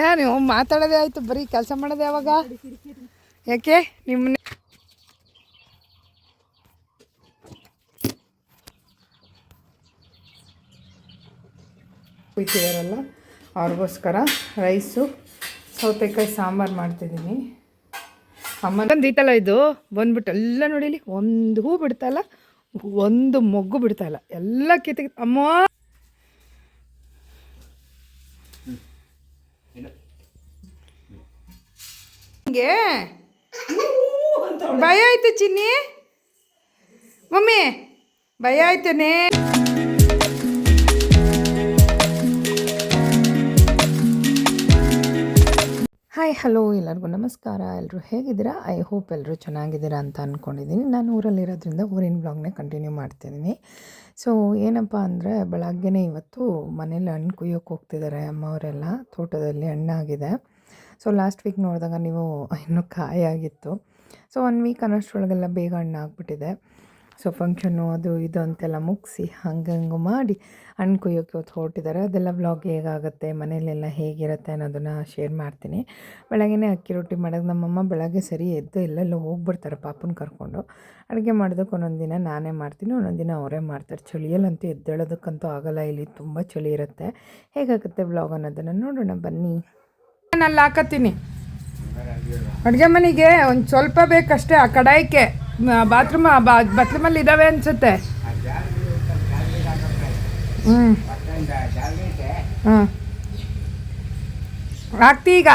ಏನು ಮಾತಾಡೋದೇ ಆಯಿತು, ಬರೀ ಕೆಲಸ ಮಾಡೋದು ಯಾವಾಗ? ಯಾಕೆ ನಿಮ್ಮನೆ ಕುಯ್ತಿದಾರಲ್ಲ ಅವ್ರಿಗೋಸ್ಕರ ರೈಸು ಸೌತೆಕಾಯಿ ಸಾಂಬಾರು ಮಾಡ್ತಿದ್ದೀನಿ. ಅಮ್ಮನ ದೀತಲ್ಲ ಇದು ಬಂದ್ಬಿಟ್ಟು ಎಲ್ಲ ನೋಡಿಲಿ, ಒಂದು ಹೂ ಬಿಡ್ತಾಯಿಲ್ಲ, ಒಂದು ಮೊಗ್ಗು ಬಿಡ್ತಾಯಿಲ್ಲ, ಎಲ್ಲ ಕಿತ್ತ. ಅಮ್ಮ ಹಿಂಗೆ ಭಯ ಆಯ್ತು ಚಿನ್ನಿ, ಮಮ್ಮಿ ಭಯ ಆಯ್ತೇನೆ. ಹಾಯ್ ಹಲೋ ಎಲ್ಲರಿಗೂ ನಮಸ್ಕಾರ. ಎಲ್ಲರೂ ಹೇಗಿದ್ದೀರಾ? ಐ ಹೋಪ್ ಎಲ್ಲರೂ ಚೆನ್ನಾಗಿದ್ದೀರಾ ಅಂತ ಅಂದ್ಕೊಂಡಿದ್ದೀನಿ. ನಾನು ಊರಲ್ಲಿರೋದ್ರಿಂದ ಊರಿನ ಬ್ಲಾಗ್ನೇ ಕಂಟಿನ್ಯೂ ಮಾಡ್ತಿದ್ದೀನಿ. ಸೊ ಏನಪ್ಪ ಅಂದರೆ ಬೆಳಗ್ಗೆನೇ ಇವತ್ತು ಮನೇಲಿ ಹಣ್ಣು ಕುಯ್ಯೋಕ್ಕೆ ಹೋಗ್ತಿದ್ದಾರೆ ಅಮ್ಮವರೆಲ್ಲ. ತೋಟದಲ್ಲಿ ಹಣ್ಣಾಗಿದೆ. ಸೊ ಲಾಸ್ಟ್ ವೀಕ್ ನೋಡಿದಾಗ ನೀವು ಇನ್ನೂ ಕಾಯಾಗಿತ್ತು. ಸೊ 1 ವೀಕ್ ಅನ್ನೋಷ್ಟರೊಳಗೆಲ್ಲ ಬೇಗ ಹಣ್ಣು ಆಗಿಬಿಟ್ಟಿದೆ. ಸೊ ಫಂಕ್ಷನ್ನು ಅದು ಇದು ಅಂತೆಲ್ಲ ಮುಗಿಸಿ ಹಂಗಂಗೆ ಮಾಡಿ ಹಣ್ಣು ಕುಯ್ಯೋಕ್ಕೆ ಇವತ್ತು ಹೊರಟಿದ್ದಾರೆ. ಅದೆಲ್ಲ ವ್ಲಾಗ್ ಹೇಗಾಗುತ್ತೆ, ಮನೆಯಲ್ಲೆಲ್ಲ ಹೇಗಿರುತ್ತೆ ಅನ್ನೋದನ್ನು ಶೇರ್ ಮಾಡ್ತೀನಿ. ಬೆಳಗ್ಗೆನೇ ಅಕ್ಕಿ ರೊಟ್ಟಿ ಮಾಡೋದು ನಮ್ಮಮ್ಮ ಬೆಳಗ್ಗೆ ಸರಿ ಎದ್ದು ಎಲ್ಲೆಲ್ಲೋ ಹೋಗ್ಬಿಡ್ತಾರೆ ಪಾಪನ ಕರ್ಕೊಂಡು. ಅಡುಗೆ ಮಾಡೋದಕ್ಕೆ ಒಂದೊಂದು ದಿನ ನಾನೇ ಮಾಡ್ತೀನಿ, ಒಂದೊಂದು ದಿನ ಅವರೇ ಮಾಡ್ತಾರೆ. ಚಳಿಯಲ್ಲಂತೂ ಎದ್ದೇಳೋದಕ್ಕಂತೂ ಆಗಲ್ಲ, ಇಲ್ಲಿ ತುಂಬ ಚಳಿ ಇರುತ್ತೆ. ಹೇಗಾಗುತ್ತೆ ವ್ಲಾಗ್ ಅನ್ನೋದನ್ನು ನೋಡೋಣ ಬನ್ನಿ. ನಾನು ಅಲ್ಲಿ ಹಾಕತ್ತೀನಿ ಅಡುಗೆ ಮನೆಗೆ ಒಂದು ಸ್ವಲ್ಪ ಬೇಕಷ್ಟೇ. ಆ ಕಡಾಯಿಗೆ ಬಾತ್ರೂಮಲ್ಲಿ ಇದ್ದಾವೆ ಅನಿಸುತ್ತೆ. ಹಾಕ್ತಿ ಈಗ?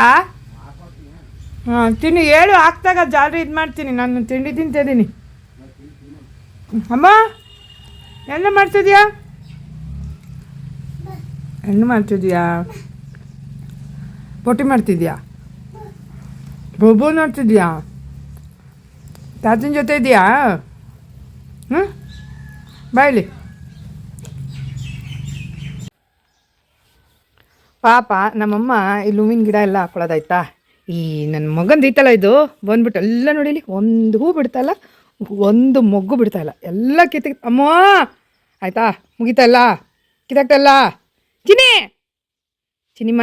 ತಿನ್ನಿ ಹೇಳು, ಹಾಕ್ದಾಗ ಜಾಲರಿ ಇದು ಮಾಡ್ತೀನಿ. ನಾನು ತಿಂಡಿ ತಿಂತಿದ್ದೀನಿ. ಅಮ್ಮ ಎಲ್ಲ ಮಾಡ್ತಿದ್ಯಾ? ಹೆಣ್ಣು ಮಾಡ್ತಿದ್ಯಾ? ಪೊಟ್ಟಿ ಮಾಡ್ತಿದ್ಯಾ? ಬೊಬ್ಬು ನೋಡ್ತಿದ್ಯಾ? ತಾತನ ಜೊತೆ ಇದೆಯಾ? ಬಾಯ್ಲಿ ಪಾಪ ನಮ್ಮಮ್ಮ ಇಲ್ಲಿ ಹೂವಿನ ಗಿಡ ಎಲ್ಲ ಹಾಕೊಳ್ಳೋದಾಯ್ತಾ. ಈ ನನ್ನ ಮಗಂದು ಐತಲ್ಲ ಇದು ಬಂದ್ಬಿಟ್ಟು ಎಲ್ಲ ನೋಡಿಲಿ, ಒಂದು ಹೂ ಬಿಡ್ತಾಯಿಲ್ಲ, ಒಂದು ಮೊಗ್ಗು ಬಿಡ್ತಾಯಿಲ್ಲ, ಎಲ್ಲ ಕಿತ್ತ. ಅಮ್ಮ ಆಯಿತಾ, ಮುಗಿತಲ್ಲ, ಕಿತ್ತಾಕ್ತಲ್ಲ. ಚಿನಿಮ್ಮ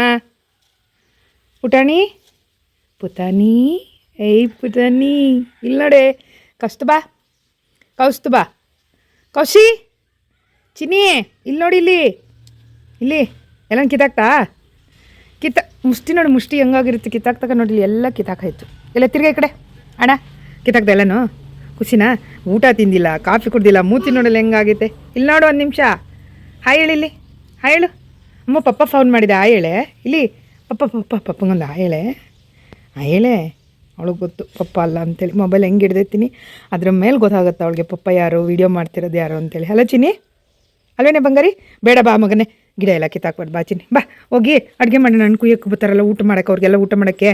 ಪುಟಾಣಿ ಏಯ್ ಪುಟಾಣಿ ಇಲ್ಲಿ ನೋಡೆ. ಕೌಸ್ತುಬಾ ಕೌಶಿ ಚಿನ್ನಿ ಇಲ್ಲಿ ನೋಡಿ, ಇಲ್ಲಿ ಎಲ್ಲ ಮುಷ್ಟಿ ನೋಡಿ, ಮುಷ್ಟಿ ಹೆಂಗಾಗಿರುತ್ತೆ ಕಿತ್ತಾಕ್ತಾಗ ನೋಡಿಲಿ, ಎಲ್ಲ ಕಿತ್ತಾಕಾಯ್ತು. ಎಲ್ಲ ತಿರ್ಗಿ ಈ ಕಡೆ ಅಣ್ಣ, ಕಿತ್ತಾಕ್ತಾ ಎಲ್ಲನೂ. ಖುಷಿನಾ? ಊಟ ತಿಂದಿಲ್ಲ, ಕಾಫಿ ಕುಡ್ದಿಲ್ಲ, ಮೂತಿ ನೋಡಲ್ಲ ಹೆಂಗಾಗೈತೆ. ಇಲ್ಲಿ ನೋಡು, 1 ನಿಮಿಷ ಹಾಯ್ ಹೇಳಿ. ಹಾಯ್ ಹೇಳು. ಅಮ್ಮ ಪಪ್ಪ ಫೋನ್ ಮಾಡಿದೆ, ಹಾಯ್ ಹೇಳೆ. ಇಲ್ಲಿ ಪಪ್ಪಂಗೊಂದು ಹಾಯ್ ಹೇಳೆ. ಅವಳಿಗೆ ಗೊತ್ತು ಪಪ್ಪ ಅಲ್ಲ ಅಂತೇಳಿ. ಮೊಬೈಲ್ ಹೆಂಗೆ ಹಿಡ್ದೈತೀನಿ ಅದ್ರ ಮೇಲೆ ಗೊತ್ತಾಗುತ್ತೆ ಅವಳಿಗೆ ಪಪ್ಪ ಯಾರು, ವೀಡಿಯೋ ಮಾಡ್ತಿರೋದು ಯಾರು ಅಂತೇಳಿ. ಹಲೋ ಚಿನ್ನಿ, ಅಲ್ವೇನೆ ಬಂಗಾರಿ? ಬೇಡ ಬಾ ಮಗನೇ, ಗಿಡ ಎಲ್ಲ ಕಿತ್ತಾಕ್ಬಾರ್ದು. ಬಾ ಚಿನ್ನಿ, ಬಾ ಹೋಗಿ ಅಡುಗೆ ಮಾಡೋಣ. ನಾನು ಕುಯ್ಯೋಕ್ಕೆ ಬರ್ತಾರಲ್ಲ ಊಟ ಮಾಡೋಕ್ಕೆ, ಅವ್ರಿಗೆಲ್ಲ ಊಟ ಮಾಡೋಕ್ಕೆ.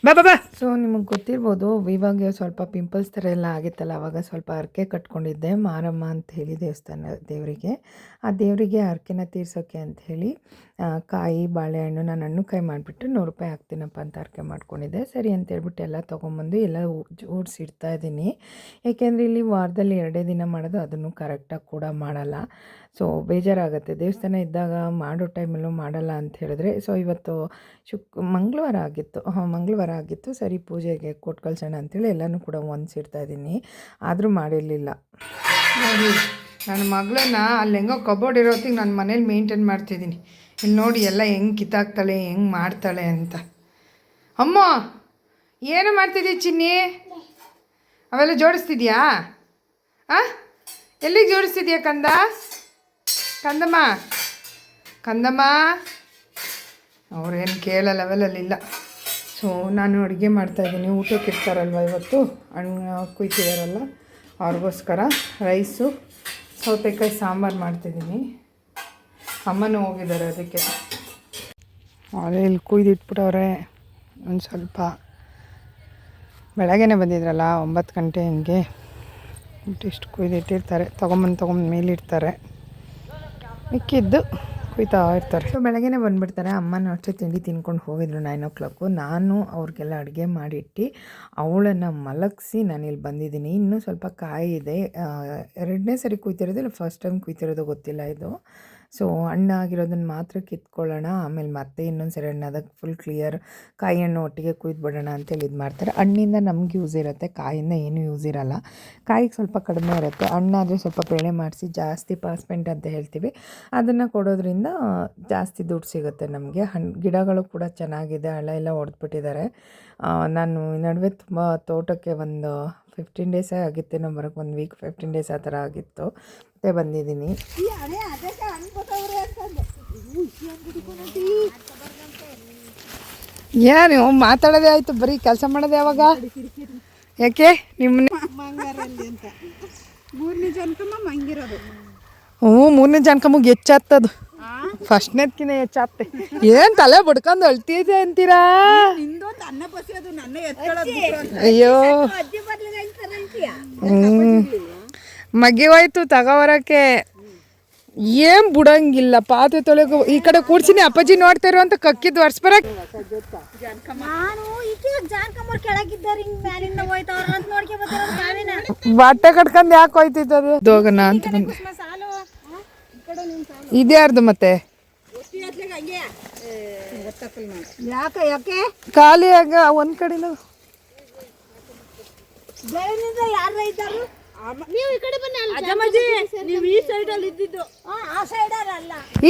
ಬಾ. ಸೊ ನಿಮಗೆ ಗೊತ್ತಿರ್ಬೋದು, ಇವಾಗ ಸ್ವಲ್ಪ ಪಿಂಪಲ್ಸ್ ಥರ ಎಲ್ಲ ಆಗಿತ್ತಲ್ಲ, ಆವಾಗ ಸ್ವಲ್ಪ ಹರಕೆ ಕಟ್ಕೊಂಡಿದ್ದೆ. ಮಾರಮ್ಮ ಅಂತ ಹೇಳಿ ದೇವಸ್ಥಾನ ದೇವರಿಗೆ, ಆ ದೇವರಿಗೆ ಹರಕೆನ ತೀರ್ಸೋಕ್ಕೆ ಅಂಥೇಳಿ ಕಾಯಿ ಬಾಳೆಹಣ್ಣು, ನಾನು ಹಣ್ಣುಕಾಯಿ ಮಾಡಿಬಿಟ್ಟು 100 ರೂಪಾಯಿ ಹಾಕ್ತೀನಪ್ಪ ಅಂತ ಹರಕೆ ಮಾಡ್ಕೊಂಡಿದ್ದೆ. ಸರಿ ಅಂತೇಳ್ಬಿಟ್ಟು ಎಲ್ಲ ತೊಗೊಂಬಂದು ಎಲ್ಲ ಜೋಡಿಸಿಡ್ತಾ ಇದ್ದೀನಿ. ಏಕೆಂದರೆ ಇಲ್ಲಿ ವಾರದಲ್ಲಿ 2 ದಿನ ಮಾಡೋದು, ಅದನ್ನು ಕರೆಕ್ಟಾಗಿ ಕೂಡ ಮಾಡಲ್ಲ. ಸೊ ಬೇಜಾರಾಗುತ್ತೆ. ದೇವಸ್ಥಾನ ಇದ್ದಾಗ ಮಾಡೋ ಟೈಮಲ್ಲೂ ಮಾಡಲ್ಲ ಅಂತ ಹೇಳಿದ್ರೆ. ಸೊ ಇವತ್ತು ಮಂಗಳವಾರ ಆಗಿತ್ತು. ಸರಿ ಪೂಜೆಗೆ ಕೊಟ್ಟು ಕಳ್ಸೋಣ ಅಂತೇಳಿ ಎಲ್ಲನೂ ಕೂಡ ಹೊಂದಿಸಿಡ್ತಾ ಇದ್ದೀನಿ. ಆದರೂ ಮಾಡಿರಲಿಲ್ಲ. ನೋಡಿ ನನ್ನ ಮಗಳನ್ನ ಅಲ್ಲಿ ಹೆಂಗೋ ಕಬೋರ್ಡ್ ಇರೋತ್ತಿಗೆ ನಾನು ಮನೇಲಿ ಮೇಂಟೈನ್ ಮಾಡ್ತಿದ್ದೀನಿ. ಇಲ್ಲಿ ನೋಡಿ ಎಲ್ಲ ಹೆಂಗೆ ಕಿತ್ತಾಕ್ತಾಳೆ, ಹೆಂಗೆ ಮಾಡ್ತಾಳೆ ಅಂತ. ಅಮ್ಮ ಏನು ಮಾಡ್ತಿದ್ದೀಯ ಚಿನ್ನಿ? ಅವೆಲ್ಲ ಜೋಡಿಸ್ತಿದ್ಯಾ? ಎಲ್ಲಿಗೆ ಜೋಡಿಸ್ತಿದ್ಯಾ ಕಂದಮ್ಮ? ಅವ್ರೇನು ಕೇಳೋ ಲೆವೆಲಲ್ಲಿಲ್ಲ. ಸೊ ನಾನು ಅಡುಗೆ ಮಾಡ್ತಾಯಿದ್ದೀನಿ. ಊಟಕ್ಕೆ ಇರ್ತಾರಲ್ವ ಇವತ್ತು, ಹಣ್ಣು ಕುಯ್ತಿದಾರಲ್ಲ ಅವ್ರಿಗೋಸ್ಕರ ರೈಸು ಸೌತೆಕಾಯಿ ಸಾಂಬಾರು ಮಾಡ್ತಿದ್ದೀನಿ. ಅಮ್ಮನೂ ಹೋಗಿದ್ದಾರೆ ಅದಕ್ಕೆ. ಅವರೇ ಇಲ್ಲಿ ಕುಯ್ದಿಟ್ಬಿಟ್ಟವ್ರೆ. ಒಂದು ಸ್ವಲ್ಪ ಬೆಳಗ್ಗೆನೇ ಬಂದಿದ್ರಲ್ಲ, 9 ಗಂಟೆ ಹಿಂಗೆ ಇಷ್ಟು ಕುಯ್ದಿಟ್ಟಿರ್ತಾರೆ. ತೊಗೊಂಬಂದು ಮೇಲಿಡ್ತಾರೆ, ಮಿಕ್ಕಿದ್ದು ಕುಯ್ತಾ ಇರ್ತಾರೆ. ಸೊ ಬೆಳಗ್ಗೆನೇ ಬಂದುಬಿಡ್ತಾರೆ. ಅಮ್ಮನೂ ಅಷ್ಟೇ ತಿಂಡಿ ತಿನ್ಕೊಂಡು ಹೋಗಿದ್ರು 9 o'clock. ನಾನು ಅವ್ರಿಗೆಲ್ಲ ಅಡುಗೆ ಮಾಡಿಟ್ಟು ಅವಳನ್ನು ಮಲಗಿಸಿ ನಾನಿಲ್ಲಿ ಬಂದಿದ್ದೀನಿ. ಇನ್ನೂ ಸ್ವಲ್ಪ ಕಾಯಿ ಇದೆ. 2ನೇ ಸರಿ ಕುಯ್ತಿರೋದು, ಇಲ್ಲ ಫಸ್ಟ್ ಟೈಮ್ ಕುಯ್ತಿರೋದು ಗೊತ್ತಿಲ್ಲ ಇದು. ಸೊ ಹಣ್ಣಾಗಿರೋದನ್ನು ಮಾತ್ರ ಕಿತ್ಕೊಳ್ಳೋಣ, ಆಮೇಲೆ ಮತ್ತೆ ಇನ್ನೊಂದು ಸರಿ ಹಣ್ಣಾದಾಗ ಫುಲ್ ಕ್ಲಿಯರ್ ಕಾಯಿ ಹಣ್ಣು ಒಟ್ಟಿಗೆ ಕುಯ್ದುಬಿಡೋಣ ಅಂತೇಳಿ ಇದು ಮಾಡ್ತಾರೆ. ಹಣ್ಣಿಂದ ನಮ್ಗೆ ಯೂಸ್ ಇರುತ್ತೆ, ಕಾಯಿಂದ ಏನೂ ಯೂಸ್ ಇರೋಲ್ಲ. ಕಾಯಿಗೆ ಸ್ವಲ್ಪ ಕಡಿಮೆ ಇರುತ್ತೆ, ಹಣ್ಣಾದರೆ ಸ್ವಲ್ಪ ಬೇಳೆ ಮಾಡಿಸಿ ಜಾಸ್ತಿ ಪಾಸ್ಪೆಂಟ್ ಅಂತ ಹೇಳ್ತೀವಿ, ಅದನ್ನು ಕೊಡೋದ್ರಿಂದ ಜಾಸ್ತಿ ದುಡ್ಡು ಸಿಗುತ್ತೆ ನಮಗೆ. ಗಿಡಗಳು ಕೂಡ ಚೆನ್ನಾಗಿದೆ, ಹಳ್ಳ ಎಲ್ಲ ಹೊಡೆದ್ಬಿಟ್ಟಿದ್ದಾರೆ. ನಾನು ಈ ನಡುವೆ ತುಂಬ ತೋಟಕ್ಕೆ ಒಂದು 15 ಡೇಸೇ ಆಗಿತ್ತೇನೋ ಬರೋಕ್ಕೆ, 1 ವೀಕ್ 15 ಡೇಸ್ ಆ ಥರ ಆಗಿತ್ತು, ಮತ್ತೆ ಬಂದಿದ್ದೀನಿ. ಏನು ಮಾತಾಡೋದೇ ಆಯಿತು, ಬರೀ ಕೆಲಸ ಮಾಡೋದು ಯಾವಾಗ? ಯಾಕೆ ನಿಮ್ಮನ್ನ ಮೂರನೇ ಜನಕಮ್ಮಗೆ ಹೆಚ್ಚಾಗ್ತದು, ಫಸ್ಟ್ನೇದ್ಕಿನ್ನ ಹೆಚ್ಚಾಗ್ತೆ. ಏನು ತಲೆ ಬಡ್ಕೊಂಡು ಅಳ್ತಿದೆ ಅಂತೀರಾ? ಅಯ್ಯೋ ಮಗ್ಗೆ ಹೋಯ್ತು ತಗೋವರಕ್ಕೆ, ಏನ್ ಬಿಡಂಗಿಲ್ಲ. ಪಾತ್ರೆ ತೊಳೆಗು ಈ ಕಡೆ ಕೂಡ್ಸಿನಿ, ಅಪ್ಪಾಜಿ ನೋಡ್ತಾ ಇರೋ ಅಂತ ಕಕ್ಕಿದ್ ವರ್ಷಬರಕ್ ಬಟ್ಟೆ ಕಟ್ಕೊಂಡ್ ಯಾಕೆ ಹೋಯ್ತಿದ್ದದು ದೋಗನ ಅಂತ ಬಂದೆ. ಇದ್ಯಾರ್ದು ಮತ್ತೆ ಖಾಲಿ ಆಗ ಒಂದ್ ಕಡೆ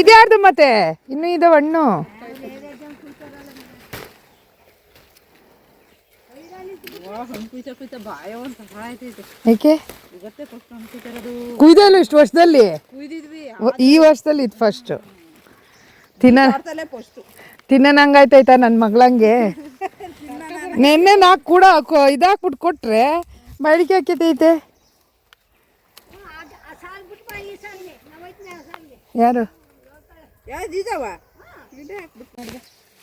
ಇದ್ಯಾರ್ದು ಮತ್ತೆ ಇನ್ನು ಇದಾವ ಹಣ್ಣು? ಯಾಕೆ ಕುಯ್ದಲ್ಲ ಇಷ್ಟು ವರ್ಷದಲ್ಲಿ? ಈ ವರ್ಷದಲ್ಲಿ ಇದು ಫಸ್ಟ್ ತಿನ್ನಂಗಾಯ್ತಾಯ್ತಾ ನನ್ನ ಮಗಳಂಗೆ? ನೆನ್ನೆ ನಾಲ್ಕು ಕೂಡ ಇದಾಕ್ಬಿಟ್ಟು ಕೊಟ್ರೆ ಬಾಡಿಗೆ ಹಾಕಿತೈತೆ. ಯಾರು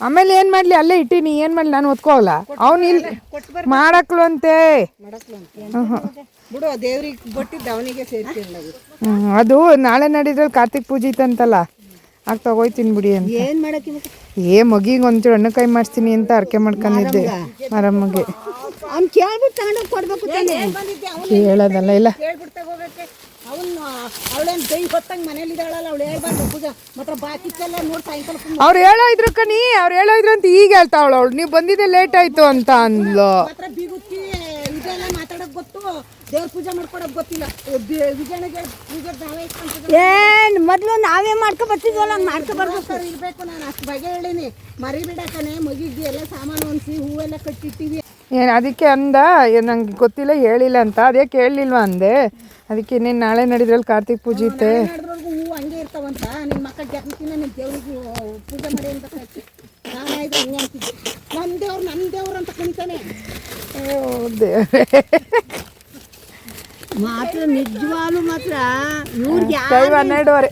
ಆಮೇಲೆ ಏನ್ ಮಾಡ್ಲಿ, ಅಲ್ಲೇ ಇಟ್ಟೀನಿ, ಏನ್ ಮಾಡ್ಲಿ ನಾನು ಒತ್ಕೋಲ್ಲ. ಅವ್ನು ಇಲ್ಲಿ ಮಾಡಕ್ಲು ಅಂತೆ, ಅದು ನಾಳೆ ನಡೀದ್ರಲ್ಲಿ ಕಾರ್ತಿಕ್ ಪೂಜೆ ಇತ್ತಂತಲ್ಲ, ಆಗ ತಗೋಯ್ತೀನಿ ಬಿಡಿ ಅಂತ. ಮಗಿಗೆ ಒಂಚೂರು ಹಣ್ಣುಕಾಯಿ ಮಾಡಿಸ್ತೀನಿ ಅಂತ ಅರ್ಕೆ ಮಾಡ್ಕೊಂಡಿದ್ದೆ ಮರಮ್ಮಗೆ. ಕೇಳೋದಲ್ಲ ಇಲ್ಲ, ಅವ್ರು ಹೇಳೋ ಇದ್ರು ಕಣಿ, ಅವ್ರು ಹೇಳೋ ಇದ್ರು ಅಂತ ಈಗ ಹೇಳ್ತಾವಳು ಅವಳು. ನೀವು ಬಂದಿದ್ದೆ ಲೇಟ್ ಆಯ್ತು ಅಂತ ಅಂದ್ಲು. ಮೊದ್ಲು ನಾವೇ ಮಾಡ್ಕೊ ಬರ್ತಿದ್ವಲ್ಲ, ಮಾಡ್ಕೊ ಬರ್ಬೇಕು ಇರ್ಬೇಕು. ನಾನು ಅಷ್ಟು ಬಗೆ ಹೇಳಿನಿ, ಮರಿ ಬಿಡಕನೆ ಮಗಿಗೆ ಎಲ್ಲ ಸಾಮಾನು ಹೊಂದಿಸಿ ಹೂವೆಲ್ಲ ಕಟ್ಟಿಟ್ಟಿವಿ. ಏನು ಅದಕ್ಕೆ ಅಂದ, ನಂಗೆ ಗೊತ್ತಿಲ್ಲ ಹೇಳಿಲ್ಲ ಅಂತ, ಅದೇ ಕೇಳಲಿಲ್ವಾ ಅಂದೆ. ಅದಕ್ಕೆ ಇನ್ನೇನು ನಾಳೆ ನಡೀದ್ರಲ್ಲಿ ಕಾರ್ತಿಕ್ ಪೂಜೆ ಇತ್ತೆ, ಹೂವು ಹಂಗೆ ಇರ್ತಾವಂತ. ನಿಮ್ಮ ಮಕ್ಕಳ ಜಗತ್ತಿನ ನಿಮ್ಮ ದೇವ್ರಿಗೆ ಪೂಜೆ ಮಾಡಿ ಅಂತ ಕಳಿಸಿ ನಾನಾಯ್ತು ಹಂಗೆ ಅಂತಿದ್ದೆ. ನಮ್ಮ ದೇವ್ರು ಅಂತ ಕುಣಿತಾನೆ ಮಾತ್ರ. ನಿಜವಾಗ್ಲೂ ಮಾತ್ರ ಇವ್ರಿಗೆ 12:30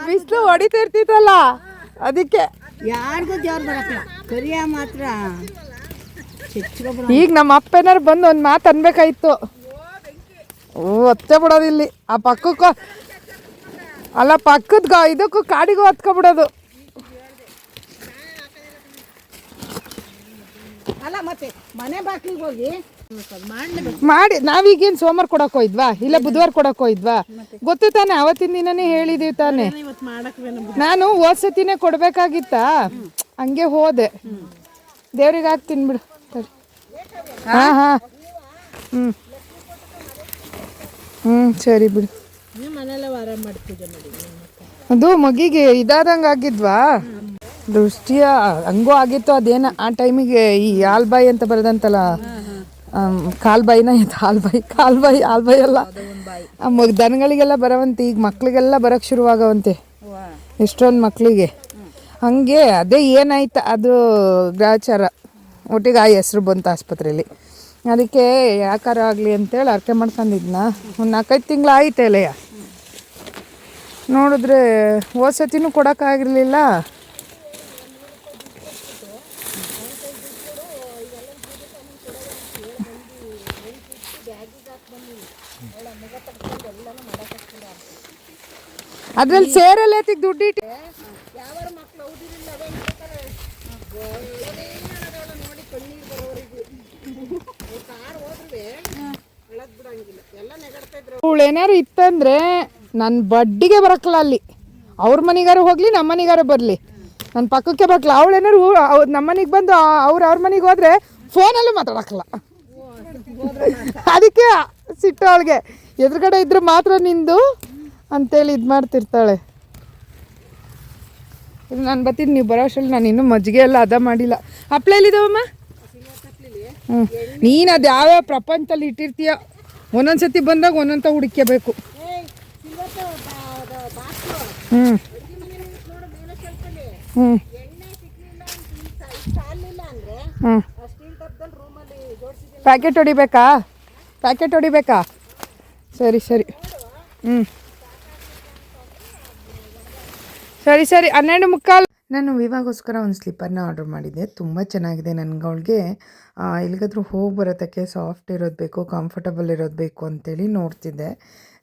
ಬಿಸಿಲು ಹೊಡಿತಿರ್ತಿತ್ತಲ್ಲ ಅದಕ್ಕೆ ಯಾರಿಗೂ ದೇವ್ರು ಬರಕ್ಕಿಲ್ಲ. ಕರಿಯ ಮಾತ್ರ ಈಗ ನಮ್ಮ ಅಪ್ಪ ಏನಾರು ಬಂದು ಒಂದು ಮಾತು ಅನ್ಬೇಕಾಯ್ತು, ಒತ್ತೆ ಬಿಡೋದು ಇಲ್ಲಿ ಆ ಪಕ್ಕಕ್ಕೂ ಅಲ್ಲ, ಪಕ್ಕದ ಇದಕ್ಕೂ ಕಾಡಿಗೂ ಹತ್ಕೊಬಿಡೋದು. ಅಲ್ಲ ಮತ್ತೆ ಮನೆ ಬಾಗಿಲಿಗೆ ಹೋಗಿ ಮಾಡಿ ನಾವೀಗೇನು ಸೋಮವಾರ ಕೊಡಕ್ ಹೋಯ್ದ್ವಾ, ಇಲ್ಲ ಬುಧವಾರ ಕೊಡಕ್ ಹೋಯ್ದ್ವಾ? ಗೊತ್ತು ತಾನೆ, ಅವತ್ತಿನ ದಿನನೇ ಹೇಳಿದೀವಿ ತಾನೆ. ನಾನು ಹೋದ್ಸತಿನೇ ಕೊಡ್ಬೇಕಾಗಿತ್ತಾ, ಹಂಗೆ ಹೋದೆ. ದೇವ್ರಿಗೆ ಹಾಕ್ತೀನಿ ಬಿಡು. ಹಾಂ ಸರಿ ಬಿಡು. ಅದು ಮಗಿಗೆ ಇದಾದಂಗೆ ಆಗಿದ್ವಾ, ದೃಷ್ಟಿಯ ಹಂಗೂ ಆಗಿತ್ತು. ಅದೇನ ಆ ಟೈಮಿಗೆ ಈ ಆಲ್ಬಾಯಿ ಅಂತ ಬರೋದಂತಲ್ಲ, ಕಾಲ್ಬಾಯಿನ ಇದು ಕಾಲ್ಬಾಯಿ ಅಲ್ಲ, ದನಗಳಿಗೆಲ್ಲ ಬರೋವಂತೆ, ಈಗ ಮಕ್ಳಿಗೆಲ್ಲ ಬರೋಕ್ಕೆ ಶುರುವಾಗವಂತೆ ಎಷ್ಟೊಂದು ಮಕ್ಕಳಿಗೆ. ಹಂಗೆ ಅದೇ ಏನಾಯ್ತು ಅದು ಗ್ರಾಚಾರ, ಒಟ್ಟಿಗೆ ಆ ಹೆಸ್ರು ಬಂತು ಆಸ್ಪತ್ರೆಯಲ್ಲಿ. ಅದಕ್ಕೆ ಯಾಕಾರ ಆಗಲಿ ಅಂತೇಳಿ ಅರ್ಕೆ ಮಾಡ್ಕೊಂಡಿದ್ನ. ಒಂದು 4-5 ತಿಂಗಳು ಆಯ್ತು ಎಲೆಯ. ನೋಡಿದ್ರೆ ಹೋದ್ಸತಿನೂ ಕೊಡೋಕ್ಕಾಗಿರಲಿಲ್ಲ. ಅದ್ರಲ್ಲಿ ಸೇರಲ್ಲ ಎತ್ತಿಗೆ ದುಡ್ಡು ಇಟ್ಟು ಏನಾರು ಇತ್ತಂದರೆ ನನ್ನ ಬಡ್ಡಿಗೆ ಬರಕ್ಕಲ್ಲ ಅಲ್ಲಿ. ಅವ್ರ ಮನೆಗಾರು ಹೋಗಲಿ, ನಮ್ಮ ಮನೆಗಾರು ಬರಲಿ, ನನ್ನ ಪಕ್ಕಕ್ಕೆ ಬರಕ್ಕಲ್ಲ. ಅವಳೇನಾರು ನಮ್ಮ ಮನೆಗೆ ಬಂದು ಅವ್ರ ಮನೆಗೆ ಹೋದರೆ ಫೋನಲ್ಲೂ ಮಾತಾಡಕ್ಕಲ್ಲ. ಅದಕ್ಕೆ ಸಿಟ್ಟು ಅವಳಿಗೆ. ಎದುರುಗಡೆ ಇದ್ರೆ ಮಾತ್ರ ನಿಂದು ಅಂತೇಳಿ ಇದು ಮಾಡ್ತಿರ್ತಾಳೆ. ಇದು ನಾನು ಬರ್ತೀನಿ, ನೀವು ಬರೋ ಅಷ್ಟರಲ್ಲಿ ನಾನು ಇನ್ನೂ ಮಜ್ಜಿಗೆ ಎಲ್ಲ ಅದ ಮಾಡಿಲ್ಲ. ಹಪ್ಳೆಲ್ಲಿದ್ದಾವಮ್ಮ? ಹ್ಞೂ, ನೀನು ಅದು ಯಾವ್ಯಾವ ಪ್ರಪಂಚದಲ್ಲಿ ಇಟ್ಟಿರ್ತೀಯ, ಒಂದೊಂದು ಸತಿ ಬಂದಾಗ ಒಂದೊಂತ ಹುಡುಕ್ಯಬೇಕು. ಹ್ಞೂ ಹ್ಞೂ ಹ್ಞೂ ಪ್ಯಾಕೆಟ್ ಹೊಡಿಬೇಕಾ? ಸರಿ ಸರಿ. ಹ್ಞೂ ಸರಿ 12:15. ನಾನು ವಿವಾಗೋಸ್ಕರ ಒಂದು ಸ್ಲಿಪ್ಪರ್ನ ಆರ್ಡ್ರ್ ಮಾಡಿದ್ದೆ. ತುಂಬ ಚೆನ್ನಾಗಿದೆ. ನನಗೆ ಅವಳಿಗೆ ಎಲ್ಲಿಗಾದ್ರೂ ಹೋಗಿ ಬರೋದಕ್ಕೆ ಸಾಫ್ಟ್ ಇರೋದು ಬೇಕು, ಕಂಫರ್ಟಬಲ್ ಇರೋದು ಬೇಕು ಅಂತೇಳಿ ನೋಡ್ತಿದ್ದೆ.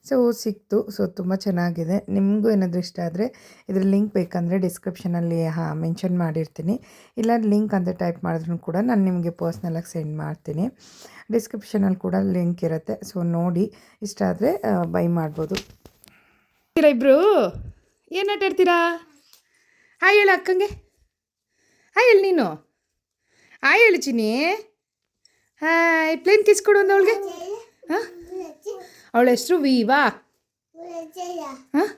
ಸೊ ಸಿಕ್ತು. ಸೊ ತುಂಬ ಚೆನ್ನಾಗಿದೆ. ನಿಮಗೂ ಏನಾದರೂ ಇಷ್ಟ ಆದರೆ ಇದ್ರ ಲಿಂಕ್ ಬೇಕಂದರೆ ಡಿಸ್ಕ್ರಿಪ್ಷನಲ್ಲಿ ಮೆನ್ಷನ್ ಮಾಡಿರ್ತೀನಿ. ಇಲ್ಲ ಲಿಂಕ್ ಅಂತ ಟೈಪ್ ಮಾಡಿದ್ರೂ ಕೂಡ ನಾನು ನಿಮಗೆ ಪರ್ಸ್ನಲಾಗಿ ಸೆಂಡ್ ಮಾಡ್ತೀನಿ. ಡಿಸ್ಕ್ರಿಪ್ಷನಲ್ಲಿ ಕೂಡ ಲಿಂಕ್ ಇರುತ್ತೆ. ಸೊ ನೋಡಿ ಇಷ್ಟ ಆದರೆ ಬೈ ಮಾಡ್ಬೋದು. ಇಬ್ಬರು ಏನು ಆಟ ಆಡ್ತೀರಾ? ಹಾಯ್ ಹೇಳು ಅಕ್ಕಂಗೆ. ಹಾಯ್ ಹೇಳಿ ನೀನು. ಹಾಯ್ ಹೇಳು ಚಿನ್ನಿ. ಹಾಯ್. ಪ್ಲೇನ್ ಕಿಸ್ ಕೊಡು ಒಂದು ಅವಳಿಗೆ. ಹಾಂ, ಅವಳ ಹೆಸರು ವೀವಾ. ಹಾಂ,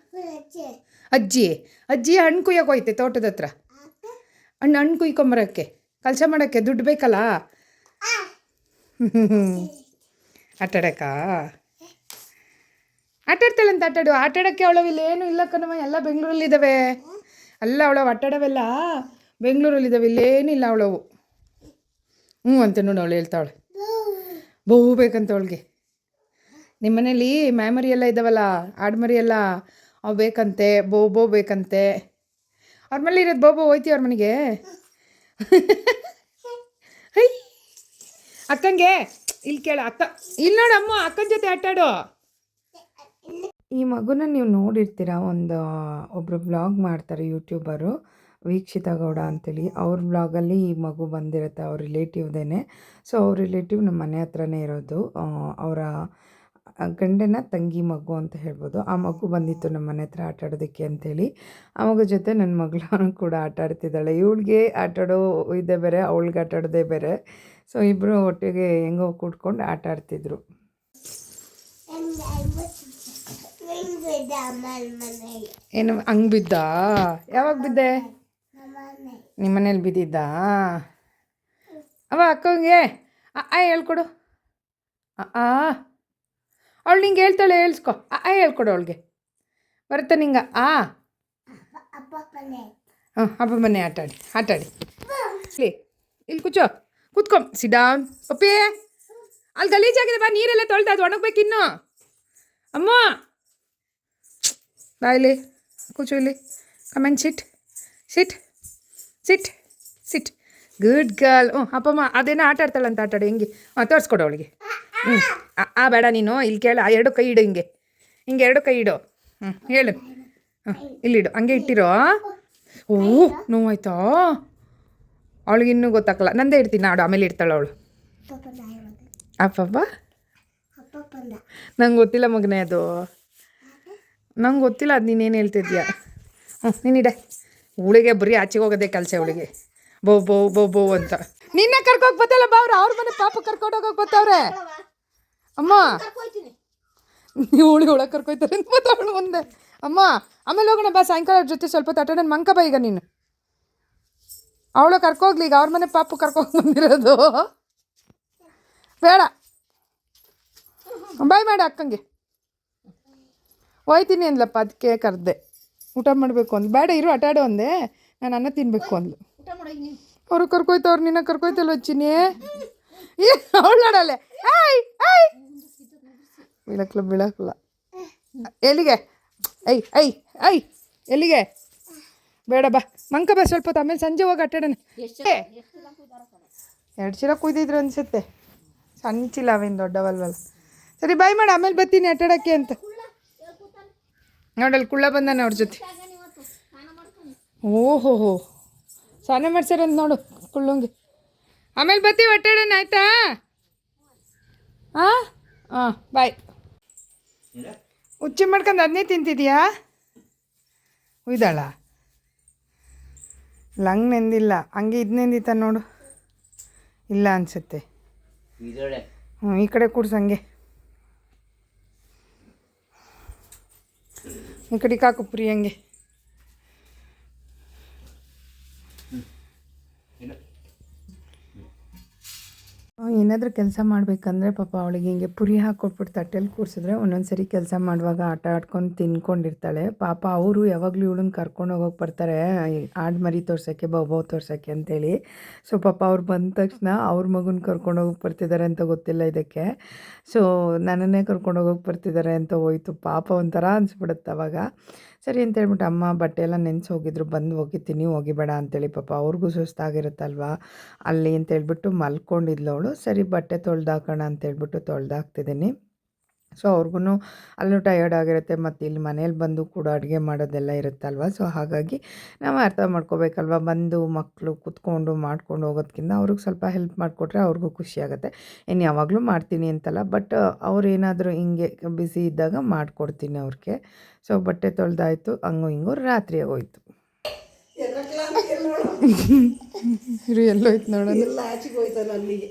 ಅಜ್ಜಿ ಹಣ್ಣು ಕುಯ್ಯೋಕೆ ಹೋಯ್ತೆ ತೋಟದ ಹತ್ರ. ಹಣ್ಣು ಕುಯ್ಕೊಂಬರೋಕ್ಕೆ, ಕೆಲಸ ಮಾಡೋಕ್ಕೆ ದುಡ್ಡು ಬೇಕಲ್ಲ. ಆಟಾಡಕ್ಕ ಆಟಾಡ್ತಾಳಂತ. ಆಟಾಡೋಕ್ಕೆ ಅವಳವಿಲ್ಲ ಏನೂ ಇಲ್ಲ ಕಣವ. ಎಲ್ಲ ಬೆಂಗಳೂರಲ್ಲಿದ್ದಾವೆ. ಅಲ್ಲ ಅವಳವು ಆಟಾಡವೆಲ್ಲ ಬೆಂಗಳೂರಲ್ಲಿದ್ದಾವೆ. ಇಲ್ಲೇನಿಲ್ಲ ಅವಳವು. ಹ್ಞೂ ಅಂತ ನೋಡು ಅವಳು ಹೇಳ್ತಾವಳೆ. ಬಹು ಬೇಕಂತ ಅವಳಿಗೆ. ನಿಮ್ಮ ಮನೇಲಿ ಮ್ಯಾಮರಿ ಎಲ್ಲ ಇದ್ದಾವಲ್ಲ, ಆಡ್ಮರಿ ಎಲ್ಲ, ಅವು ಬೇಕಂತೆ. ಬೋಬೋ ಬೇಕಂತೆ. ಅವ್ರ ಮನೇಲಿ ಇರೋದು ಬೋಬೋ. ಹೋಯ್ತೀವಿ ಅವ್ರ ಮನೆಗೆ. ಹೈ ಅಕ್ಕಂಗೆ ಇಲ್ಲಿ ಕೇಳ. ಅಕ್ಕ ಇಲ್ಲಿ ನೋಡು ಅಮ್ಮ, ಅಕ್ಕನ ಜೊತೆ ಆಟಾಡು. ಈ ಮಗುನ ನೀವು ನೋಡಿರ್ತೀರ. ಒಬ್ಬರು ಬ್ಲಾಗ್ ಮಾಡ್ತಾರೆ ಯೂಟ್ಯೂಬರು, ವೀಕ್ಷಿತಾ ಗೌಡ ಅಂತೇಳಿ. ಅವ್ರ ಬ್ಲಾಗಲ್ಲಿ ಈ ಮಗು ಬಂದಿರುತ್ತೆ, ಅವ್ರ ರಿಲೇಟಿವ್ದೇನೆ. ಸೊ ಅವ್ರ ರಿಲೇಟಿವ್ ನಮ್ಮ ಮನೆ ಹತ್ರನೇ ಇರೋದು. ಅವರ ಗಂಡನ ತಂಗಿ ಮಗು ಅಂತ ಹೇಳ್ಬೋದು. ಆ ಮಗು ಬಂದಿತ್ತು ನಮ್ಮ ಮನೆ ಹತ್ರ ಆಟಾಡೋದಕ್ಕೆ ಅಂಥೇಳಿ. ಆ ಮಗು ಜೊತೆ ನನ್ನ ಮಗಳು ಕೂಡ ಆಟ ಆಡ್ತಿದ್ದಾಳೆ. ಇವಳಿಗೆ ಆಟಾಡೋ ಇದೇ ಬೇರೆ, ಅವಳಿಗೆ ಆಟಾಡೋದೇ ಬೇರೆ. ಸೊ ಇಬ್ಬರು ಒಟ್ಟಿಗೆ ಹೆಂಗೋ ಕೂಡ್ಕೊಂಡು ಆಟ ಆಡ್ತಿದ್ರು. ಏನು ಹಂಗೆ ಬಿದ್ದ? ಯಾವಾಗ ಬಿದ್ದೆ? ನಿಮ್ಮ ಮನೇಲಿ ಬಿದ್ದಿದ್ದ? ಅವ ಅಕ್ಕಂಗೆ ಹೇಳ್ಕೊಡು. ಅವಳು ನಿಂಗೆ ಹೇಳ್ತಾಳೆ, ಹೇಳ್ಸ್ಕೊ. ಹೇಳ್ಕೊಡು ಅವಳಿಗೆ. ಬರುತ್ತೆ ನಿಂಗೆ. ಹಾಂ, ಅಪ್ಪ ಮನೆ ಆಟಾಡಿ ಇಲ್ಲಿ ಕೂತ್ಕೊ. ಸಿಡಾನ್ ಪಪ್ಪಿ. ಅಲ್ಲಿ ಗಲೀಜಾಗಿದೆ, ಬಾ. ನೀರೆಲ್ಲ ತೊಳ್ದು ಅದು ಒಣಗಬೇಕಿನ್ನು. ಅಮ್ಮ ಬಾ ಇಲ್ಲಿ ಕೂಚು. ಇಲ್ಲಿ ಕಮೆಂಟ್ ಸಿಟ್. Good girl. ಅಪ್ಪಮ್ಮ ಅದೇನೋ ಆಟ ಆಡ್ತಾಳಂತ. ಆಟಾಡಿ ಹಿಂಗೆ. ತೋರಿಸ್ಕೊಡು ಅವಳಿಗೆ. ಬೇಡ ನೀನು ಇಲ್ಲಿ ಕೇಳ. ಎರಡು ಕೈ ಇಡು. ಹಿಂಗೆ 2 ಕೈ ಇಡು. ಹೇಳು. ಇಲ್ಲಿಡು. ಹಂಗೆ ಇಟ್ಟಿರೋ. ನೋವಾಯ್ತಾ? ಅವಳಿಗೆ ಇನ್ನೂ ಗೊತ್ತಾಗಲ್ಲ. ನಂದೇ ಇಡ್ತೀನಿ ನಾಡು. ಆಮೇಲೆ ಇಡ್ತಾಳೆ ಅವಳು. ಅಪ್ಪಪ್ಪ ನಂಗೆ ಗೊತ್ತಿಲ್ಲ ಮಗನೇ, ಅದು ನಂಗೆ ಗೊತ್ತಿಲ್ಲ. ಅದು ನೀನೇನು ಹೇಳ್ತಿದ್ಯಾ? ನೀನಿಡೆ. ಹುಳಿಗೆ ಬರೀ ಆಚೆಗೆ ಹೋಗೋದೇ ಕೆಲಸ ಅವಳಿಗೆ. ಬೋ ಅಂತ. ನಿನ್ನ ಕರ್ಕೋಗಿ ಬತ್ತಲ್ಲ ಬಾ. ಅವ್ರ ಮನೆ ಪಾಪ ಕರ್ಕೊಂಡೋಗಕ್ಕೆ ಬತ್ತವ್ರೆ. ಅಮ್ಮ ಹುಳಿ ಒಳಗೆ ಕರ್ಕೊಯ್ತಾರೆ ಅಂತ ಬತ್ತವಳು ಮುಂದೆ. ಅಮ್ಮ ಆಮೇಲೆ ಹೋಗೋಣ ಬಾ. ಸಾಯಂಕಾಲ ಜೊತೆ ಸ್ವಲ್ಪ ತಟ. ನನ್ನ ಮಂಕ ಬಾ ಈಗ ನೀನು. ಅವಳು ಕರ್ಕೋಗ್ಲಿ. ಈಗ ಅವ್ರ ಮನೆ ಪಾಪು ಕರ್ಕೋಗಿ ಬಂದಿರೋದು ಬೇಡ. ಬಾಯ್ ಮಾಡಿ ಅಕ್ಕಂಗೆ. ಹೋಯ್ತೀನಿ ಅಂದ್ಲಪ್ಪ, ಅದಕ್ಕೆ ಕರೆದೆ. ಊಟ ಮಾಡಬೇಕು ಅಂದ್ಲು. ಬೇಡ ಇರು ಆಟಾಡೋ ಅಂದೆ. ನಾನು ಅನ್ನ ತಿನ್ನಬೇಕು ಅಂದ್ಲು. ಅವರು ಕರ್ಕೊಯ್ತವ್ರು. ನಿನ್ನ ಕರ್ಕೊಯ್ತಲ್ವ ಚಿನ್ನಿ? ಅವಳು ನೋಡಲ್ಲೇ. ಬೀಳಕ್ಲ. ಎಲ್ಲಿಗೆ? ಎಲ್ಲಿಗೆ? ಬೇಡ ಬಾ. ಮಂಕ ಬಾ ಸ್ವಲ್ಪ ಹೊತ್ತು. ಆಮೇಲೆ ಸಂಜೆ ಹೋಗಿ ಆಟಾಡೋಣ. 2 ಚೀಲ ಕುಯ್ದಿದ್ರು ಅನ್ಸುತ್ತೆ. ಸಣ್ಣ ಚೀಲ ಅವೇನು ದೊಡ್ಡವಲ್ವಲ್ಲ. ಸರಿ ಬಾಯ್ ಮಾಡಿ. ಆಮೇಲೆ ಬರ್ತೀನಿ ಆಟಾಡೋಕ್ಕೆ ಅಂತ. ನೋಡಲ್ಲಿ ಕುಳ್ಳ ಬಂದಾನೆ ಅವ್ರ ಜೊತೆ. ಓಹೋ ಸ್ನಾನ ಮಾಡ್ಸಾರಂತ ನೋಡು ಕುಳ್ಳಂಗೆ. ಆಮೇಲೆ ಬರ್ತೀವಿ ಆಟಾಡೋಣ, ಆಯಿತಾ? ಹಾಂ ಬಾಯ್. ಉಚ್ಚಿ ಮಾಡ್ಕೊಂಡು ಅದನ್ನೇ ತಿಂತಿದ್ಯಾ? ಉಯ್ದಾಳ ಲಂಗ್ ನೆಂದಿಲ್ಲ, ಹಂಗೆ ಇದು ನೆಂದಿತ್ತ ನೋಡು. ಇಲ್ಲ ಅನಿಸುತ್ತೆ. ಹ್ಞೂ, ಈ ಕಡೆ ಕೂಡ್ಸಂಗೆ, ಈ ಕಡೆ ಕಾಕು ಪುರಿ ಹಂಗೆ. ಏನಾದರೂ ಕೆಲಸ ಮಾಡಬೇಕಂದ್ರೆ ಪಾಪ ಅವಳಿಗೆ ಹಿಂಗೆ ಪುರಿ ಹಾಕ್ಕೊಟ್ಬಿಟ್ಟು ತಟ್ಟೆಲಿ ಕೂರಿಸಿದ್ರೆ ಒಂದೊಂದು ಸರಿ ಕೆಲಸ ಮಾಡುವಾಗ ಆಟ ಆಡ್ಕೊಂಡು ತಿನ್ಕೊಂಡಿರ್ತಾಳೆ. ಪಾಪ ಅವರು ಯಾವಾಗಲೂ ಇವಳನ್ನ ಕರ್ಕೊಂಡು ಹೋಗೋಕೆ ಬರ್ತಾರೆ, ಆಡು ಮರಿ ತೋರ್ಸೋಕ್ಕೆ, ಬೌಬೌ ತೋರ್ಸೋಕ್ಕೆ ಅಂತೇಳಿ. ಸೊ ಪಾಪ ಅವ್ರು ಬಂದ ತಕ್ಷಣ ಅವ್ರ ಮಗುನ ಕರ್ಕೊಂಡು ಹೋಗೋಕೆ ಬರ್ತಿದ್ದಾರೆ ಅಂತ ಗೊತ್ತಿಲ್ಲ ಇದಕ್ಕೆ. ಸೊ ನನ್ನನ್ನೇ ಕರ್ಕೊಂಡು ಹೋಗೋಕೆ ಬರ್ತಿದ್ದಾರೆ ಅಂತ ಹೋಯ್ತು. ಪಾಪ ಒಂಥರ ಅನಿಸ್ಬಿಡುತ್ತೆ ಅವಾಗ. ಸರಿ ಅಂತ ಹೇಳ್ಬಿಟ್ಟು ಅಮ್ಮ ಬಟ್ಟೆ ಎಲ್ಲ ನೆನೆಸಿ ಹೋಗಿದ್ರು, ಬಂದು ಒಗಿತೀನಿ ಒಗಿಬೇಡ ಅಂತೇಳಿ. ಪಾಪ ಅವ್ರಿಗೂ ಸುಸ್ತಾಗಿರುತ್ತಲ್ವ ಅಲ್ಲಿ ಅಂತೇಳ್ಬಿಟ್ಟು ಮಲ್ಕೊಂಡಿದ್ಲು ಅವಳು. ಸರಿ ಬಟ್ಟೆ ತೊಳ್ದಾಕೋಣ ಅಂತೇಳ್ಬಿಟ್ಟು ತೊಳ್ದಾಕ್ತಿದ್ದೀನಿ. ಸೊ ಅವ್ರಿಗೂ ಅಲ್ಲೂ ಟಯರ್ಡ್ ಆಗಿರುತ್ತೆ, ಮತ್ತು ಇಲ್ಲಿ ಮನೇಲಿ ಬಂದು ಕೂಡ ಅಡುಗೆ ಮಾಡೋದೆಲ್ಲ ಇರುತ್ತಲ್ವ. ಸೊ ಹಾಗಾಗಿ ನಾವು ಅರ್ಥ ಮಾಡ್ಕೋಬೇಕಲ್ವ, ಬಂದು ಮಕ್ಕಳು ಕೂತ್ಕೊಂಡು ಮಾಡ್ಕೊಂಡು ಹೋಗೋದಕ್ಕಿಂತ ಅವ್ರಿಗೆ ಸ್ವಲ್ಪ ಹೆಲ್ಪ್ ಮಾಡಿಕೊಟ್ರೆ ಅವ್ರಿಗೂ ಖುಷಿಯಾಗುತ್ತೆ. ಇನ್ನು ಯಾವಾಗಲೂ ಮಾಡ್ತೀನಿ ಅಂತಲ್ಲ, ಬಟ್ ಅವ್ರೇನಾದರೂ ಹಿಂಗೆ ಬ್ಯುಸಿ ಇದ್ದಾಗ ಮಾಡಿಕೊಡ್ತೀನಿ ಅವ್ರಿಗೆ. ಸೊ ಬಟ್ಟೆ ತೊಳ್ದಾಯ್ತು, ಹಂಗೂ ಹಿಂಗೂ ರಾತ್ರಿ ಆಗೋಯ್ತು. ಇರು ಎಲ್ಲೋಯ್ತು ನೋಡೋಣ. ಆಚೆಗೆ ಹೋಯ್ತಲ್ಲ ಅಲ್ಲಿಗೆ.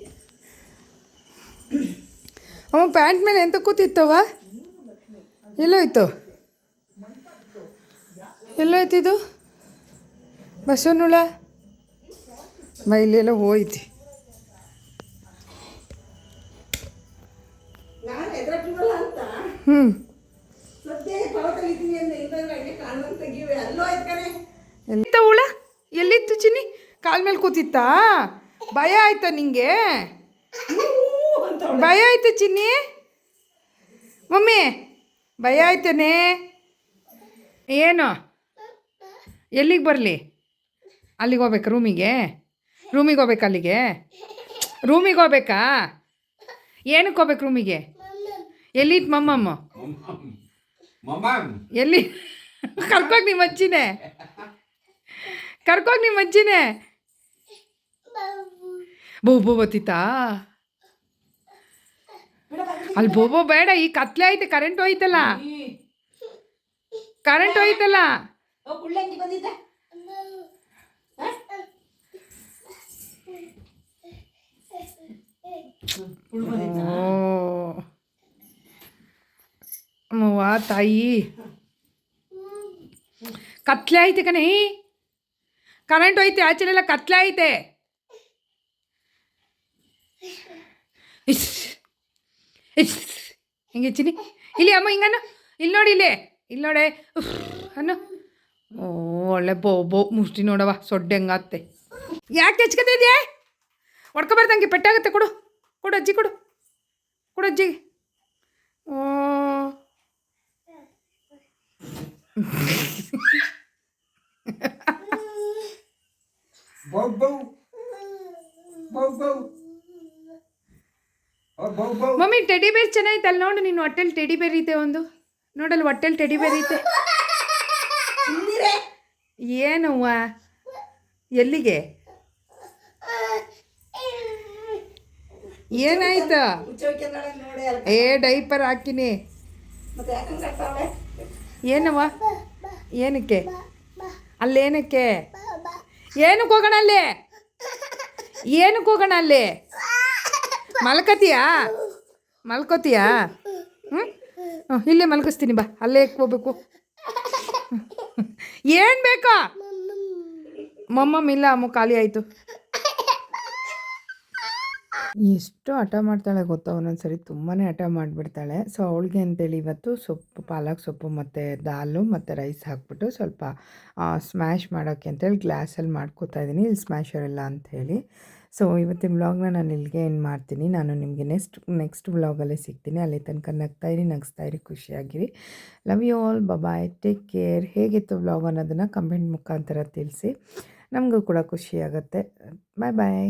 ಅವ ಪ್ಯಾಂಟ್ ಮೇಲೆ ಎಂತ ಕೂತಿತ್ತವ? ಎಲ್ಲೋಯ್ತು ಎಲ್ಲೋಯ್ತಿದು ಬಸವನುಳ? ಇಲ್ಲೆಲ್ಲ ಹೋಯ್ತಿ. ಹ್ಞೂ ಎಲ್ಲಿತ್ತ ಹುಳ? ಎಲ್ಲಿತ್ತು ಚಿನ್ನಿ? ಕಾಲ ಮೇಲೆ ಕೂತಿತ್ತಾ? ಭಯ ಆಯ್ತಾ ನಿಂಗೆ? ಭಯ ಆಯ್ತು ಚಿನ್ನಿ? ಮಮ್ಮಿ ಭಯ ಆಯ್ತಾನೆ? ಏನು? ಎಲ್ಲಿಗೆ ಬರಲಿ? ಅಲ್ಲಿಗೆ ಹೋಗ್ಬೇಕಾ? ರೂಮಿಗೆ ಹೋಗ್ಬೇಕಾ? ಅಲ್ಲಿಗೆ ರೂಮಿಗೆ ಹೋಗ್ಬೇಕಾ? ಏನಕ್ಕೆ ಹೋಗ್ಬೇಕು ರೂಮಿಗೆ? ಎಲ್ಲಿತ್ತು ಮಮ್ಮಮ್ಮ? ಎಲ್ಲಿ? ಕರ್ಕೋಗಿ ನಿಮ್ಮ ಅಜ್ಜಿನೇ, ಕರ್ಕೋಗಿ ನಿಮ್ಮ ಅಜ್ಜಿನೇ. ಬೋಬೋ ಬತ್ತಿತ್ತಾ? ಅಲ್ಲಿ ಬೋಬೋ ಬೇಡ, ಈ ಕತ್ಲೆ ಐತೆ, ಕರೆಂಟ್ ಹೋಯ್ತಲ್ಲ, ಕರೆಂಟ್ ಹೋಯ್ತಲ್ಲ. ಅವ್ವ ತಾಯಿ, ಕತ್ಲೆ ಐತೆ ಕಣೆ, ಕರೆಂಟ್ ಹೋಯ್ತೆ, ಆಚೆಲೆಲ್ಲ ಕತ್ಲೆ ಐತೆ. ಹಿಂಗೆ ಚಿನ್ನಿ ಇಲ್ಲಿ ಅಮ್ಮ ಹಿಂಗನ್ನು ಇಲ್ಲಿ ನೋಡಿ, ಇಲ್ಲಿ ನೋಡೆ ಅನ್ನು. ಓ ಒಳ್ಳೆ ಬೋ ಮುಷ್ಟಿ ನೋಡವ, ಸೊಡ್ಡೆ ಹಂಗಾತ್ತೆ. ಯಾಕೆ ತೆಚ್ಕತಾ ಇದೆಯಾ? ಹೊಡ್ಕೊಬಾರ್ದಂಗೆ ಪೆಟ್ಟಾಗುತ್ತೆ. ಕೊಡು ಅಜ್ಜಿ, ಕೊಡು ಅಜ್ಜಿಗೆ. ಓ ಮಮ್ಮಿ ಟೆಡಿ ಬೇರ್ ಚೆನ್ನಾಯ್ತಲ್ಲ ನೋಡು. ನೀನು ಹೊಟ್ಟೆಲಿ ಟೆಡಿ ಬೇರ್ ಐತೆ ಒಂದು, ನೋಡಲ್ಲಿ ಹೊಟ್ಟೆಲಿ ಟೆಡಿ ಬೇರ್ ಐತೆ. ಏನವ್ವ? ಎಲ್ಲಿಗೆ? ಏನಾಯ್ತು? ಡೈಪರ್ ಹಾಕಿನಿ. ಏನವ್ವ? ಏನಕ್ಕೆ? ಅಲ್ಲೇನಕ್ಕೆ? ಏನಕ್ಕೆ ಹೋಗೋಣ ಅಲ್ಲಿ? ಏನಕ್ಕೆ ಹೋಗೋಣ ಅಲ್ಲಿ? ಮಲ್ಕೋತೀಯಾ? ಹ್ಞೂ ಇಲ್ಲೇ ಮಲ್ಕಿಸ್ತೀನಿ ಬಾ. ಅಲ್ಲೇ ಹೋಗ್ಬೇಕು. ಏನು ಬೇಕಾ? ಇಲ್ಲ ಅಮ್ಮ ಖಾಲಿ ಆಯಿತು. ಎಷ್ಟು ಹಠ ಮಾಡ್ತಾಳೆ ಗೊತ್ತಾ? ಒಂದೊಂದ್ಸರಿ ತುಂಬಾ ಹಠ ಮಾಡಿಬಿಡ್ತಾಳೆ. ಸೊ ಅವಳಿಗೆ ಅಂತೇಳಿ ಇವತ್ತು ಸೊಪ್ಪು, ಪಾಲಕ್ ಸೊಪ್ಪು ಮತ್ತು ದಾಲು ಮತ್ತು ರೈಸ್ ಹಾಕ್ಬಿಟ್ಟು ಸ್ವಲ್ಪ ಸ್ಮ್ಯಾಶ್ ಮಾಡೋಕ್ಕೆ ಅಂತೇಳಿ ಗ್ಲಾಸಲ್ಲಿ ಮಾಡ್ಕೋತಾ ಇದ್ದೀನಿ, ಇಲ್ಲಿ ಸ್ಮ್ಯಾಶರ್ ಎಲ್ಲ ಅಂಥೇಳಿ. ಸೊ ಇವತ್ತಿನ ವ್ಲಾಗ್ನ ನಾನು ಇಲ್ಲಿಗೆ ಏನು ಮಾಡ್ತೀನಿ. ನಾನು ನಿಮಗೆ ನೆಕ್ಸ್ಟ್ ವ್ಲಾಗಲ್ಲೇ ಸಿಗ್ತೀನಿ. ಅಲ್ಲಿ ತನಕ ನಗಿಸ್ತಾ ಇರಿ, ಖುಷಿಯಾಗಿರಿ. Love you all, bye, take care. ಹೇಗಿತ್ತು ವ್ಲಾಗ್ ಅನ್ನೋದನ್ನು ಕಮೆಂಟ್ ಮುಖಾಂತರ ತಿಳಿಸಿ, ನಮಗೂ ಕೂಡ ಖುಷಿಯಾಗುತ್ತೆ. ಬಾಯ್.